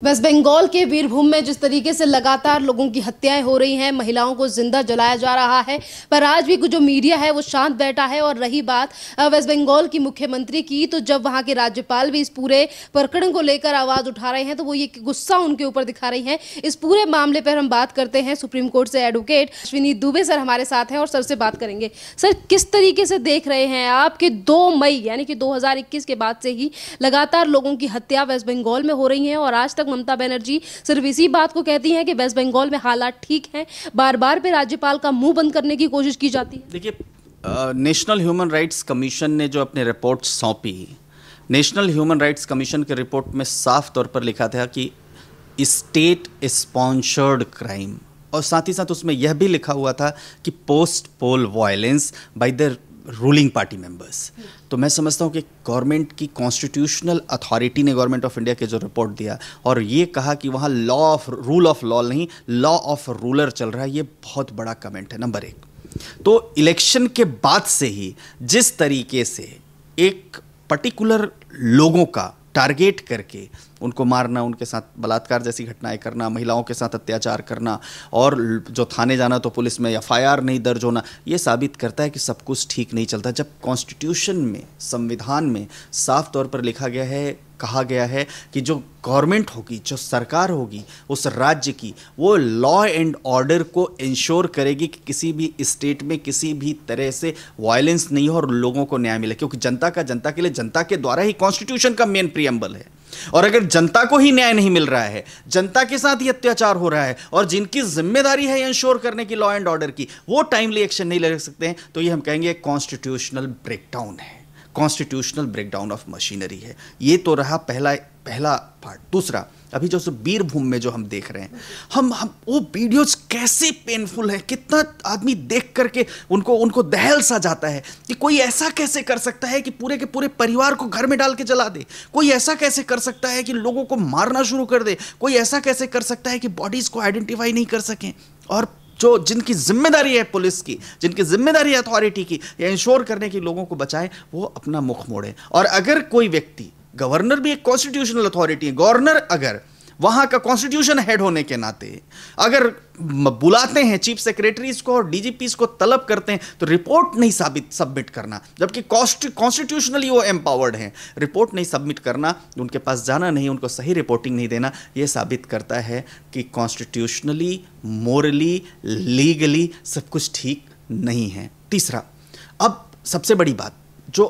Waste Bengal के बीरभूम में जिस तरीके से लगातार लोगों की हत्याएं हो रही हैं, महिलाओं को जिंदा जलाया जा रहा है, पर आज भी जो मीडिया है वो शांत बैठा है। और रही बात वेस्ट बंगाल की मुख्यमंत्री की, तो जब वहां के राज्यपाल भी इस पूरे प्रकरण को लेकर आवाज उठा रहे हैं तो वो ये गुस्सा उनके ऊपर दिखा रही हैं। इस पूरे मामले पर हम बात करते हैं सुप्रीम कोर्ट से एडवोकेट अश्विनी दुबे सर हमारे साथ हैं और सर से बात करेंगे। सर, किस तरीके से देख रहे हैं आप कि 2 मई यानी कि 2021 के बाद से ही लगातार लोगों की हत्या वेस्ट बंगाल में हो रही है और आज तक ममता बनर्जी सिर्फ इसी बात को कहती हैं कि वेस्ट बंगाल में हालात ठीक हैं, बार बार पे राज्यपाल का मुंह बंद करने की कोशिश की जाती है। देखिए, नेशनल ह्यूमन राइट्स कमीशन ने जो अपनी रिपोर्ट सौंपी, नेशनल ह्यूमन राइट्स कमीशन के रिपोर्ट में साफ तौर पर लिखा था कि स्टेट स्पॉन्सर्ड क्राइम, और साथ ही साथ उसमें यह भी लिखा हुआ था कि post pole violence by the ruling party members. तो मैं समझता हूँ कि गवर्नमेंट की कॉन्स्टिट्यूशनल अथॉरिटी ने गवर्नमेंट ऑफ इंडिया के जो रिपोर्ट दिया और ये कहा कि वहाँ रूल ऑफ लॉ नहीं, लॉ ऑफ रूलर चल रहा है, ये बहुत बड़ा कमेंट है। नंबर 1, तो इलेक्शन के बाद से ही जिस तरीके से एक पर्टिकुलर लोगों का टारगेट करके उनको मारना, उनके साथ बलात्कार जैसी घटनाएं करना, महिलाओं के साथ अत्याचार करना, और जो थाने जाना तो पुलिस में एफआईआर नहीं दर्ज होना, ये साबित करता है कि सब कुछ ठीक नहीं चलता। जब कॉन्स्टिट्यूशन में, संविधान में साफ तौर पर लिखा गया है, कहा गया है कि जो गवर्नमेंट होगी, जो सरकार होगी उस राज्य की, वो लॉ एंड ऑर्डर को इंश्योर करेगी कि किसी भी स्टेट में किसी भी तरह से वायलेंस नहीं हो और लोगों को न्याय मिले, क्योंकि जनता का जनता के लिए, जनता के द्वारा ही कॉन्स्टिट्यूशन का मेन प्रीएम्बल है। और अगर जनता को ही न्याय नहीं मिल रहा है, जनता के साथ ही अत्याचार हो रहा है और जिनकी जिम्मेदारी है इंश्योर करने की लॉ एंड ऑर्डर की, वो टाइमली एक्शन नहीं ले सकते हैं, तो ये हम कहेंगे कॉन्स्टिट्यूशनल ब्रेकडाउन है, कॉन्स्टिट्यूशनल ब्रेकडाउन ऑफ मशीनरी है। ये तो रहा पहला पार्ट। दूसरा, अभी जो बीरभूम में जो हम देख रहे हैं, हम वो वीडियोज कैसे पेनफुल है, कितना आदमी देख करके उनको दहल सा जाता है कि कोई ऐसा कैसे कर सकता है कि पूरे के पूरे परिवार को घर में डाल के जला दे, कोई ऐसा कैसे कर सकता है कि लोगों को मारना शुरू कर दे, कोई ऐसा कैसे कर सकता है कि बॉडीज को आइडेंटिफाई नहीं कर सकें, और जिनकी जिम्मेदारी है पुलिस की, जिनकी जिम्मेदारी है अथॉरिटी की, या इंश्योर करने की लोगों को बचाएं, वो अपना मुख मोड़े। और अगर कोई व्यक्ति, गवर्नर भी एक कॉन्स्टिट्यूशनल अथॉरिटी है, गवर्नर अगर वहां का कॉन्स्टिट्यूशन हेड होने के नाते अगर बुलाते हैं चीफ सेक्रेटरीज को और डीजीपीज को, तलब करते हैं, तो रिपोर्ट नहीं सबमिट करना, जबकि कॉन्स्टिट्यूशनली वो एम्पावर्ड हैं, रिपोर्ट नहीं सबमिट करना, उनके पास जाना नहीं, उनको सही रिपोर्टिंग नहीं देना, ये साबित करता है कि कॉन्स्टिट्यूशनली, मोरली, लीगली सब कुछ ठीक नहीं है। तीसरा, अब सबसे बड़ी बात, जो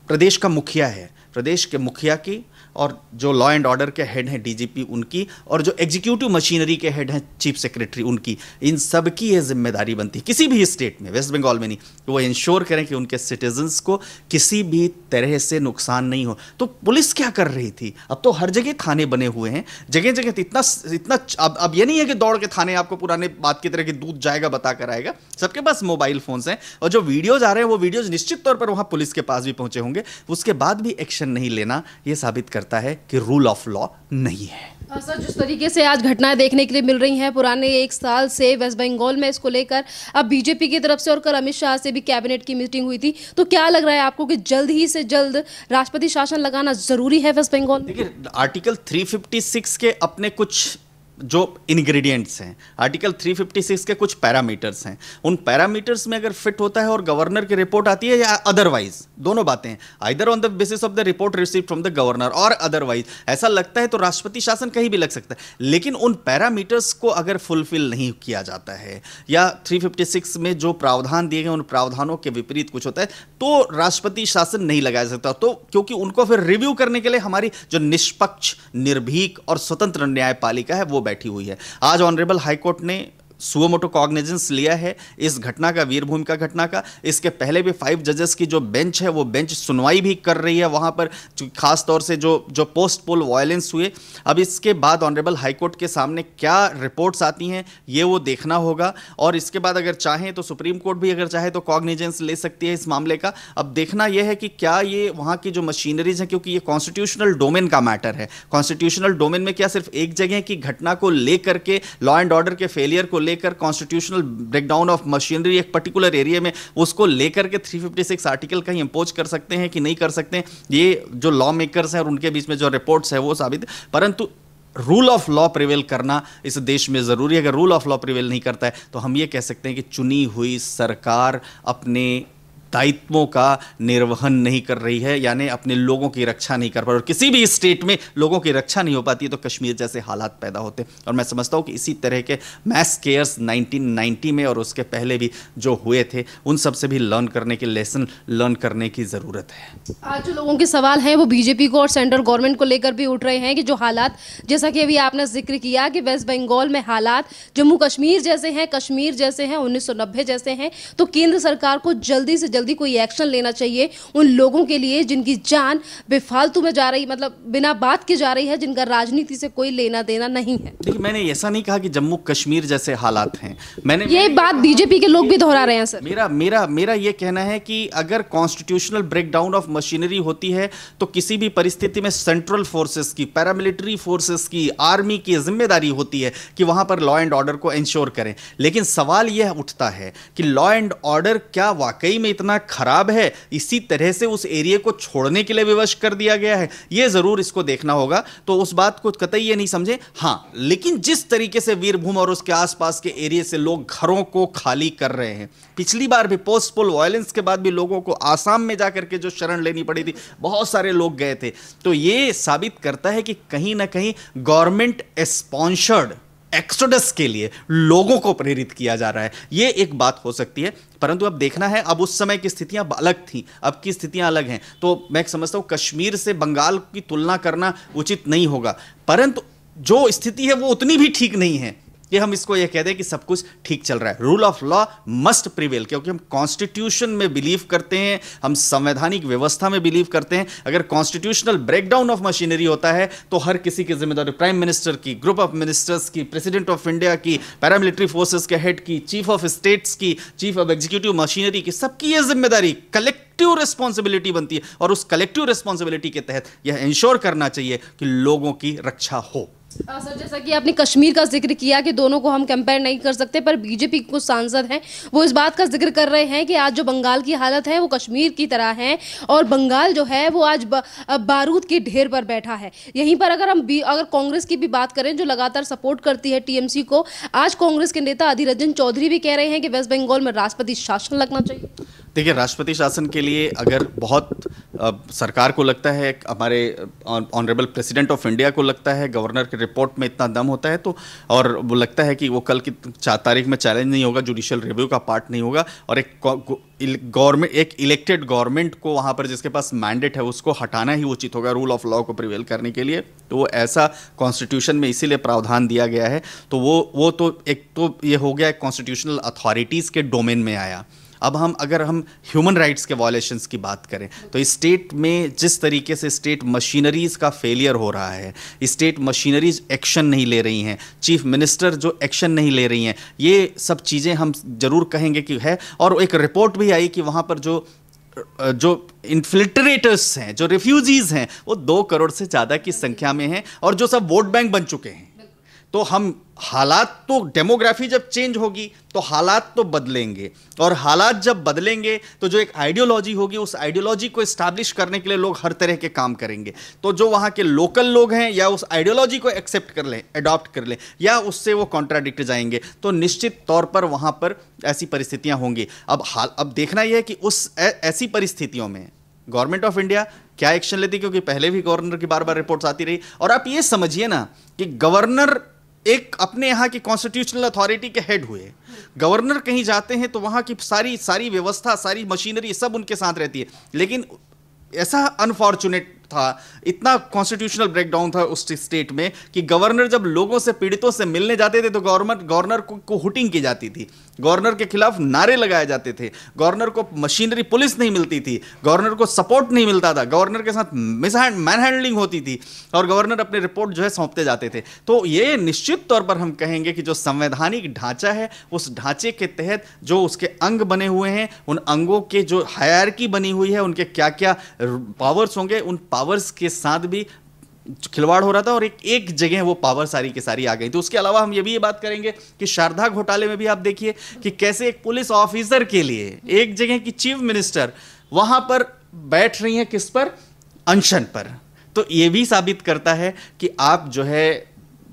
प्रदेश का मुखिया है, प्रदेश के मुखिया की, और जो लॉ एंड ऑर्डर के हेड हैं डीजीपी उनकी, और जो एग्जीक्यूटिव मशीनरी के हेड हैं चीफ सेक्रेटरी उनकी, इन सब की ये जिम्मेदारी बनती है किसी भी स्टेट में, वेस्ट बंगाल में नहीं, तो वो इंश्योर करें कि उनके सिटीजन्स को किसी भी तरह से नुकसान नहीं हो। तो पुलिस क्या कर रही थी? अब तो हर जगह थाने बने हुए हैं, जगह जगह इतना अब ये नहीं है कि दौड़ के थाने आपको पुराने बात की तरह कि दूध जाएगा बता कर आएगा, सबके पास मोबाइल फोन्स हैं, और जो वीडियोज आ रहे हैं वो वीडियोज निश्चित तौर पर वहाँ पुलिस के पास भी पहुंचे होंगे, उसके बाद भी एक्शन नहीं लेना, ये साबित करता है कि रूल ऑफ लॉ नहीं है। सर, जिस तरीके से आज घटनाएं देखने के लिए मिल रही हैं, पुराने 1 साल से वेस्ट बंगाल में इसको लेकर अब बीजेपी की तरफ से और कल अमित शाह से भी कैबिनेट की मीटिंग हुई थी, तो क्या लग रहा है आपको कि जल्द ही से जल्द राष्ट्रपति शासन लगाना जरूरी है वेस्ट बंगाल में? देखिए, आर्टिकल 356 के अपने कुछ जो इंग्रेडिएंट्स हैं, आर्टिकल 356 के कुछ पैरामीटर्स हैं, उन पैरामीटर्स में अगर फिट होता है और गवर्नर की रिपोर्ट आती है, या अदरवाइज, दोनों बातें हैं, either on the basis of the report received from the governor और अदरवाइज ऐसा लगता है तो राष्ट्रपति शासन कहीं भी लग सकता है। लेकिन उन पैरामीटर्स को अगर फुलफिल नहीं किया जाता है, या 356 में जो प्रावधान दिए गए उन प्रावधानों के विपरीत कुछ होता है, तो राष्ट्रपति शासन नहीं लगाया जा सकता, तो क्योंकि उनको फिर रिव्यू करने के लिए हमारी जो निष्पक्ष, निर्भीक और स्वतंत्र न्यायपालिका है वो बैठी हुई है। आज ऑनरेबल हाईकोर्ट ने सुओ मोटो कॉग्निजेंस लिया है इस घटना का, वीरभूम का घटना का। इसके पहले भी 5 जजेस की जो बेंच है वो बेंच सुनवाई भी कर रही है वहाँ पर, खास तौर से जो पोस्ट पोल वायलेंस हुए। अब इसके बाद ऑनरेबल हाईकोर्ट के सामने क्या रिपोर्ट्स आती हैं ये वो देखना होगा, और इसके बाद अगर चाहें तो सुप्रीम कोर्ट भी अगर चाहे तो कॉग्निजेंस ले सकती है इस मामले का। अब देखना यह है कि क्या ये वहाँ की जो मशीनरीज हैं, क्योंकि ये कॉन्स्टिट्यूशनल डोमेन का मैटर है, कॉन्स्टिट्यूशनल डोमेन में क्या सिर्फ एक जगह की घटना को लेकर के, लॉ एंड ऑर्डर के फेलियर को लेकर, कॉन्स्टिट्यूशनल ब्रेकडाउन ऑफ मशीनरी एक पर्टिकुलर एरिया में, उसको लेकर के 356 आर्टिकल कहीं इंपोज कर सकते हैं कि नहीं कर सकते हैं, ये जो लॉ मेकर्स हैं और उनके बीच में जो रिपोर्ट्स है वो साबित। परंतु रूल ऑफ लॉ प्रिवेल करना इस देश में ज़रूरी है। अगर रूल ऑफ लॉ प्रिवेल नहीं करता है तो हम ये कह सकते हैं कि चुनी हुई सरकार अपने दायित्वों का निर्वहन नहीं कर रही है, यानी अपने लोगों की रक्षा नहीं कर पा रही। और किसी भी स्टेट में लोगों की रक्षा नहीं हो पाती है तो कश्मीर जैसे हालात पैदा होते हैं। और मैं समझता हूँ कि इसी तरह के मैस केयर्स 1990 में और उसके पहले भी जो हुए थे उन सब से भी लर्न करने की, लेसन लर्न करने की ज़रूरत है। आज जो लोगों के सवाल हैं वो बीजेपी को और सेंट्रल गवर्नमेंट को लेकर भी उठ रहे हैं कि जो हालात, जैसा कि अभी आपने जिक्र किया कि वेस्ट बंगाल में हालात जम्मू कश्मीर जैसे हैं, कश्मीर जैसे हैं, 1990 जैसे हैं, तो केंद्र सरकार को जल्दी से जल्दी कोई एक्शन लेना चाहिए उन लोगों के लिए जिनकी जान बेफालतू में जा रही, मतलब बिना बात के जा रही है, जिनका राजनीति से कोई लेना देना नहीं है। देखिए, मैंने ऐसा नहीं कहा कि जम्मू कश्मीर जैसे हालात हैं, मैंने ये बात बीजेपी के लोग भी दोहरा रहे हैं सर। मेरा ये कहना है कि अगर कॉन्स्टिट्यूशनल ब्रेकडाउन ऑफ मशीनरी होती है तो किसी भी परिस्थिति में सेंट्रल फोर्सेस की, पैरामिलिट्री फोर्सेस की, आर्मी की जिम्मेदारी होती है कि वहां पर लॉ एंड ऑर्डर को इंश्योर करें। लेकिन सवाल यह उठता है कि लॉ एंड ऑर्डर क्या वाकई में इतना खराब है, इसी तरह से उस एरिया को छोड़ने के लिए विवश कर दिया गया है? यह जरूर इसको देखना होगा। तो उस बात को कतई ये नहीं समझे, हाँ, लेकिन जिस तरीके से वीरभूम और उसके आसपास के एरिया से लोग घरों को खाली कर रहे हैं, पिछली बार भी पोस्ट पोल वायलेंस के बाद भी लोगों को आसाम में जाकर के जो शरण लेनी पड़ी थी, बहुत सारे लोग गए थे। तो ये साबित करता है कि कहीं ना कहीं गवर्नमेंट स्पॉन्सर्ड एक्सोडस के लिए लोगों को प्रेरित किया जा रहा है। ये एक बात हो सकती है, परंतु अब देखना है, अब उस समय की स्थितियां अलग थी, अब की स्थितियां अलग हैं। तो मैं समझता हूं कश्मीर से बंगाल की तुलना करना उचित नहीं होगा, परंतु जो स्थिति है वो उतनी भी ठीक नहीं है कि हम इसको यह कह दें कि सब कुछ ठीक चल रहा है। Rule of law must prevail, क्योंकि हम कॉन्स्टिट्यूशन में बिलीव करते हैं, हम संवैधानिक व्यवस्था में बिलीव करते हैं। अगर कॉन्स्टिट्यूशनल ब्रेकडाउन ऑफ मशीनरी होता है तो हर किसी की जिम्मेदारी, प्राइम मिनिस्टर की, ग्रुप ऑफ मिनिस्टर्स की, प्रेसिडेंट ऑफ इंडिया की, पैरामिलिट्री फोर्सेस के हेड की, चीफ ऑफ स्टेट्स की, चीफ ऑफ एग्जीक्यूटिव मशीनरी की, सबकी यह जिम्मेदारी, कलेक्टिव रिस्पॉन्सिबिलिटी बनती है। और उस कलेक्टिव रिस्पॉन्सिबिलिटी के तहत यह इंश्योर करना चाहिए कि लोगों की रक्षा हो। सर, जैसा कि आपने कश्मीर का जिक्र किया कि दोनों को हम कंपेयर नहीं कर सकते, पर बीजेपी के कुछ सांसद हैं वो इस बात का जिक्र कर रहे हैं कि आज जो बंगाल की हालत है वो कश्मीर की तरह है और बंगाल जो है वो आज बारूद के ढेर पर बैठा है। यहीं पर अगर कांग्रेस की भी बात करें जो लगातार सपोर्ट करती है टीएमसी को, आज कांग्रेस के नेता अधीर रंजन चौधरी भी कह रहे हैं कि वेस्ट बंगाल में राष्ट्रपति शासन लगना चाहिए। देखिए, राष्ट्रपति शासन के लिए अगर बहुत सरकार को लगता है, हमारे ऑनरेबल प्रेसिडेंट ऑफ इंडिया को लगता है, गवर्नर के रिपोर्ट में इतना दम होता है तो, और वो लगता है कि वो कल की 4 तारीख में चैलेंज नहीं होगा, जुडिशियल रिव्यू का पार्ट नहीं होगा, और एक गवर्नमेंट, एक इलेक्टेड गवर्नमेंट को वहाँ पर जिसके पास मैंडेट है उसको हटाना ही उचित होगा रूल ऑफ लॉ को प्रिवेल करने के लिए। तो वो ऐसा कॉन्स्टिट्यूशन में इसीलिए प्रावधान दिया गया है। तो वो तो एक तो ये हो गया कॉन्स्टिट्यूशनल अथॉरिटीज़ के डोमेन में आया। अब अगर हम ह्यूमन राइट्स के वायलेशंस की बात करें तो स्टेट में जिस तरीके से स्टेट मशीनरीज का फेलियर हो रहा है, स्टेट मशीनरीज एक्शन नहीं ले रही हैं, चीफ मिनिस्टर जो एक्शन नहीं ले रही हैं, ये सब चीज़ें हम जरूर कहेंगे कि है। और एक रिपोर्ट भी आई कि वहाँ पर जो इन्फिल्ट्रेटर्स हैं, जो रिफ्यूजीज हैं, वो 2 करोड़ से ज़्यादा की संख्या में हैं और जो सब वोट बैंक बन चुके हैं। तो हम हालात तो, डेमोग्राफी जब चेंज होगी तो हालात तो बदलेंगे, और हालात जब बदलेंगे तो जो एक आइडियोलॉजी होगी उस आइडियोलॉजी को एस्टैब्लिश करने के लिए लोग हर तरह के काम करेंगे। तो जो वहाँ के लोकल लोग हैं या उस आइडियोलॉजी को एक्सेप्ट कर लें, अडॉप्ट कर लें, या उससे वो कॉन्ट्राडिक्ट जाएंगे, तो निश्चित तौर पर वहाँ पर ऐसी परिस्थितियाँ होंगी। अब देखना यह है कि उस ऐसी परिस्थितियों में गवर्नमेंट ऑफ इंडिया क्या एक्शन लेती, क्योंकि पहले भी गवर्नर की बार बार रिपोर्ट्स आती रही। और आप ये समझिए ना कि गवर्नर एक अपने यहाँ की कॉन्स्टिट्यूशनल अथॉरिटी के हेड हुए, गवर्नर कहीं जाते हैं तो वहाँ की सारी व्यवस्था, सारी मशीनरी सब उनके साथ रहती है। लेकिन ऐसा अनफॉर्चुनेट था, इतना कॉन्स्टिट्यूशनल ब्रेकडाउन था उस स्टेट में कि गवर्नर जब लोगों से, पीड़ितों से मिलने जाते थे तो गवर्नर को हुटिंग की जाती थी, गवर्नर के खिलाफ नारे लगाए जाते थे, गवर्नर को मशीनरी पुलिस नहीं मिलती थी, गवर्नर को सपोर्ट नहीं मिलता था, गवर्नर के साथ मैन हैंडलिंग होती थी और गवर्नर अपने रिपोर्ट जो है सौंपते जाते थे। तो ये निश्चित तौर पर हम कहेंगे कि जो संवैधानिक ढांचा है, उस ढांचे के तहत जो उसके अंग बने हुए हैं, उन अंगों के जो हायरार्की बनी हुई है, उनके क्या क्या पावर्स होंगे, उन पावर्स के साथ भी खिलवाड़ हो रहा था और एक जगह वो पावर सारी की सारी आ गई। तो उसके अलावा हम ये बात करेंगे कि शारदा घोटाले में भी आप देखिए कि कैसे एक पुलिस ऑफिसर के लिए एक जगह की चीफ मिनिस्टर वहां पर बैठ रही हैं, किस पर, अनशन पर। तो ये भी साबित करता है कि आप जो है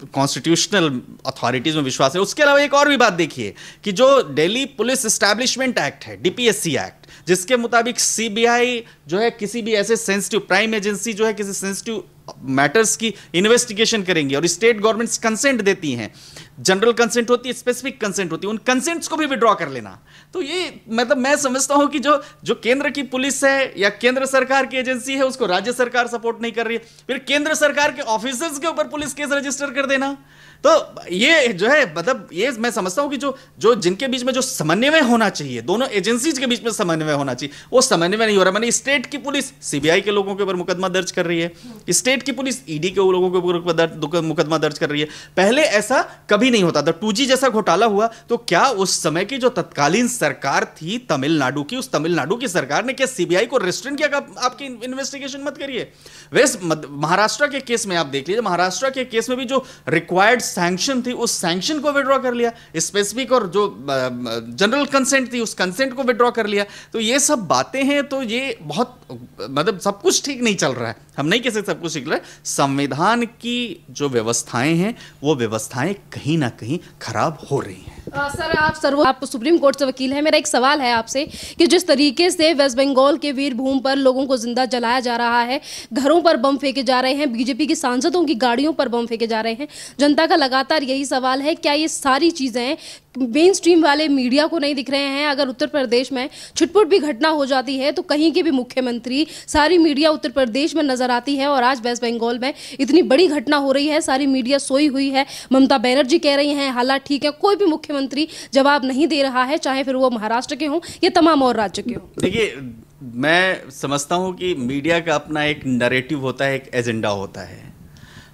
कॉन्स्टिट्यूशनल अथॉरिटीज में विश्वास है। उसके अलावा एक और भी बात देखिए कि जो दिल्ली पुलिस एस्टैब्लिशमेंट एक्ट है, डीपीएससी एक्ट, जिसके मुताबिक सीबीआई जो है किसी भी ऐसे सेंसिटिव प्राइम एजेंसी जो है किसी सेंसिटिव मैटर्स की इन्वेस्टिगेशन करेंगी और स्टेट गवर्नमेंट्स कंसेंट देती हैं, जनरल कंसेंट होती है, स्पेसिफिक कंसेंट होती है, उन कंसेंट्स को भी विड्रॉ कर लेना। तो ये मतलब मैं समझता हूं कि जो केंद्र की पुलिस है या केंद्र सरकार की एजेंसी है उसको राज्य सरकार सपोर्ट नहीं कर रही है, फिर केंद्र सरकार के ऑफिसर्स के ऊपर पुलिस केस रजिस्टर कर देना। तो ये जो है मतलब ये मैं समझता हूं कि जो जिनके बीच में जो समन्वय होना चाहिए, दोनों एजेंसीज के बीच में समन्वय होना चाहिए, वो समन्वय नहीं हो रहा। मैंने स्टेट की पुलिस सीबीआई के लोगों के ऊपर मुकदमा दर्ज कर रही है, स्टेट की पुलिस ईडी के लोगों के ऊपर मुकदमा दर्ज कर रही है। पहले ऐसा कभी नहीं होता था। 2G जैसा घोटाला हुआ तो क्या उस समय की जो तत्कालीन सरकार थी तमिलनाडु की, उस तमिलनाडु की सरकार ने क्या सीबीआई को रेस्ट्रिक्ट किया कि आपकी इन्वेस्टिगेशन मत करिए? वैसे महाराष्ट्र के केस में आप देख लीजिए, महाराष्ट्र के केस में भी जो रिक्वायर्ड सैंक्शन थी उस सैंक्शन को विड्रॉ कर लिया, स्पेसिफिक और जो जनरल कंसेंट थी उस कंसेंट को विड्रॉ कर लिया। तो ये सब बातें हैं, तो ये बहुत मतलब सब कुछ ठीक नहीं चल रहा है। हम नहीं कह सकते सब कुछ ठीक रहा है। संविधान की जो व्यवस्थाएं हैं वो व्यवस्थाएं कहीं ना कहीं खराब हो रही हैं। सर आप सुप्रीम कोर्ट से वकील हैं। मेरा एक सवाल है आपसे कि जिस तरीके से वेस्ट बंगाल के वीरभूम पर लोगों को जिंदा जलाया जा रहा है, घरों पर बम फेंके जा रहे हैं, बीजेपी के सांसदों की गाड़ियों पर बम फेंके जा रहे हैं, जनता का लगातार यही सवाल है, क्या ये सारी चीजें मेन स्ट्रीम वाले मीडिया को नहीं दिख रहे हैं? अगर उत्तर प्रदेश में छुटपुट भी घटना हो जाती है तो कहीं के भी मुख्यमंत्री, सारी मीडिया उत्तर प्रदेश में नजर आती है, और आज वेस्ट बंगाल में इतनी बड़ी घटना हो रही है, सारी मीडिया सोई हुई है। ममता बनर्जी कह रही हैं हालात ठीक है, कोई भी मुख्यमंत्री जवाब नहीं दे रहा है, चाहे फिर वो महाराष्ट्र के हों या तमाम और राज्य के हों। देखिए, मैं समझता हूं कि मीडिया का अपना एक नैरेटिव होता है, एक एजेंडा होता है,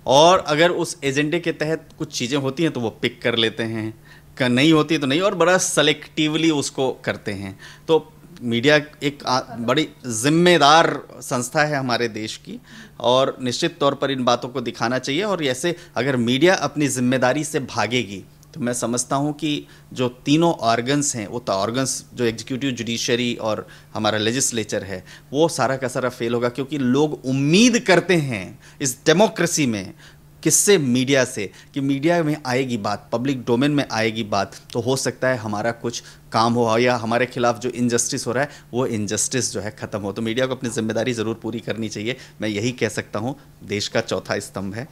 और अगर उस एजेंडे के तहत कुछ चीज़ें होती हैं तो वो पिक कर लेते हैं, नहीं होती तो नहीं, और बड़ा सेलेक्टिवली उसको करते हैं। तो मीडिया एक बड़ी जिम्मेदार संस्था है हमारे देश की, और निश्चित तौर पर इन बातों को दिखाना चाहिए। और ऐसे अगर मीडिया अपनी जिम्मेदारी से भागेगी तो मैं समझता हूं कि जो तीनों ऑर्गन्स हैं, वो ऑर्गन्स जो एग्जीक्यूटिव, जुडिशरी और हमारा लेजिस्लेचर है, वो सारा का सारा फेल होगा। क्योंकि लोग उम्मीद करते हैं इस डेमोक्रेसी में किससे? मीडिया से, कि मीडिया में आएगी बात, पब्लिक डोमेन में आएगी बात, तो हो सकता है हमारा कुछ काम हो, या हमारे खिलाफ जो इनजस्टिस हो रहा है वो इनजस्टिस जो है ख़त्म हो। तो मीडिया को अपनी जिम्मेदारी ज़रूर पूरी करनी चाहिए। मैं यही कह सकता हूँ, देश का चौथा स्तंभ है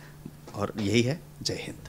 और यही है। जय हिंद।